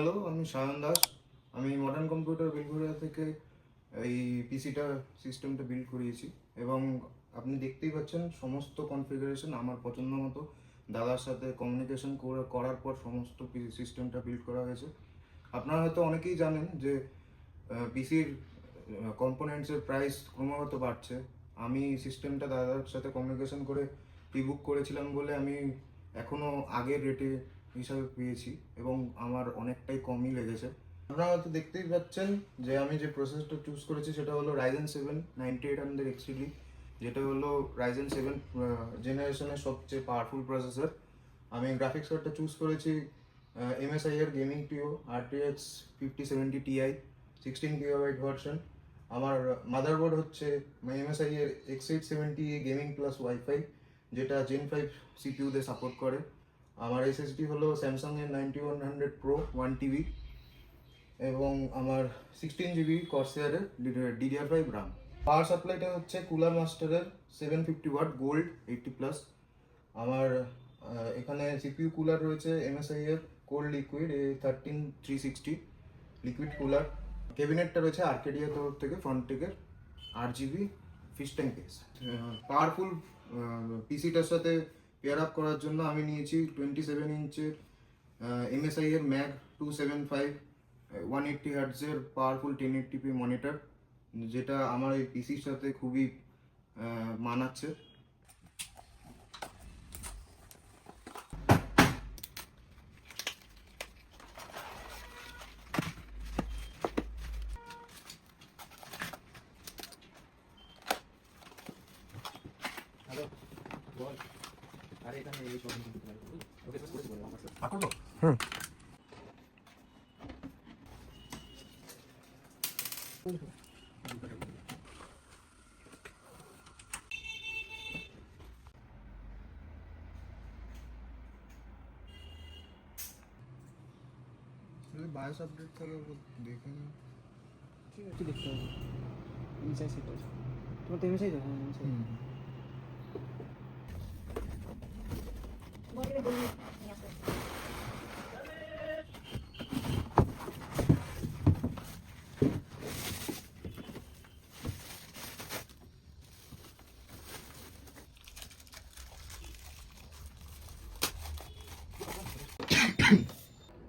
Hello, আমি সায়ন দাস। আমি modern computer Belgharia থেকে এই পিসিটা সিস্টেমটা বিল্ড করিয়েছি এবং আপনি দেখতেই পাচ্ছেন সমস্ত কনফিগারেশন আমার পছন্দ মতো দাদার সাথে কমিউনিকেশন করার পর সমস্ত সিস্টেমটা বিল্ড করা হয়েছে। আপনারা হয়তো অনেকেই জানেন যে পিসির কম্পোনেন্টসের প্রাইস ক্রমাগত বাড়ছে। আমি সিস্টেমটা দাদার সাথে কমিউনিকেশন করে প্রিবুক করেছিলাম বলে আমি এখনও আগের রেটে হিসাবে পেয়েছি এবং আমার অনেকটাই কমই লেগেছে। আপনারা হয়তো দেখতেই পাচ্ছেন যে আমি যে প্রসেসরটা চুজ করেছি সেটা হলো Ryzen 7 9800 XTD, যেটা হলো Ryzen 7 জেনারেশনের সবচেয়ে পাওয়ারফুল প্রসেসর। আমি গ্রাফিক্স কার্ডটা চুজ করেছি MSI এর গেমিং টিও RTX 5070 Ti 16GB ভার্সন। আমার মাদারবোর্ড হচ্ছে MSI এর X870 গেমিং প্লাস ওয়াইফাই, যেটা Gen 5 CPU দিয়ে সাপোর্ট করে। আমার SSD হলো স্যামসাং এর 9100 Pro 1TB এবং আমার 16GB কর্সেয়ারের DDR5 RAM। পাওয়ার সাপ্লাইটা হচ্ছে কুলার মাস্টারের 750 ওয়াট গোল্ড 80+। আমার এখানে সিপিইউ কুলার রয়েছে MSI এর cold liquid A13360 liquid cooler. ক্যাবিনেটটা রয়েছে আর্কেডিয়া তরফ থেকে ফ্রন্ট থেকে RGB fish tank case. Powerful পিসিটার সাথে পেয়ার আপ করার জন্য আমি নিয়েছি 27 ইঞ্চের MSI এর ম্যাগ 275 180 হার্টজের পাওয়ারফুল 1080p মনিটর, যেটা আমার এই পিসির সাথে খুবই মানাচ্ছে। হ্যালো বল। আরে এখানে এই সব কিছু করতে পারি। ওকে তো করে বল আমার সাথে। করবো বায়োস আপডেট থেকে দেখে নিই। ঠিক আছে দেখতে হবে। ইনসাইড সেট আছে। তোমার তো এমএসআই তো? হ্যাঁ এমএসআই।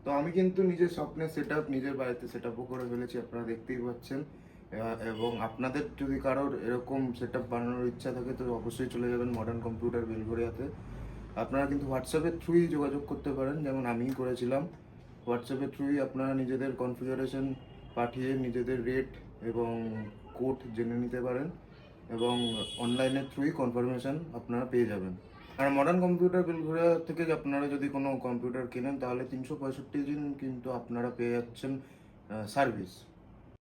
তো আমি কিন্তু নিজের স্বপ্নের সেটআপ নিজের বাড়িতে সেটআপও করে ফেলেছি, আপনারা দেখতেই পাচ্ছেন। এবং আপনাদের যদি কারোর এরকম সেটআপ বানানোর ইচ্ছা থাকে তো অবশ্যই চলে যাবেন মডার্ন কম্পিউটার বেলঘরিয়াতে। আপনারা কিন্তু হোয়াটসঅ্যাপের থ্রুই যোগাযোগ করতে পারেন, যেমন আমিই করেছিলাম। হোয়াটসঅ্যাপের থ্রুই আপনারা নিজেদের কনফিগারেশন পাঠিয়ে নিজেদের রেট এবং কোড জেনে নিতে পারেন এবং অনলাইনের থ্রুই কনফার্মেশন আপনারা পেয়ে যাবেন। আর মডার্ন কম্পিউটার বেলঘরিয়া থেকে আপনারা যদি কোনো কম্পিউটার কেনেন তাহলে 365 দিন কিন্তু আপনারা পেয়ে যাচ্ছেন সার্ভিস।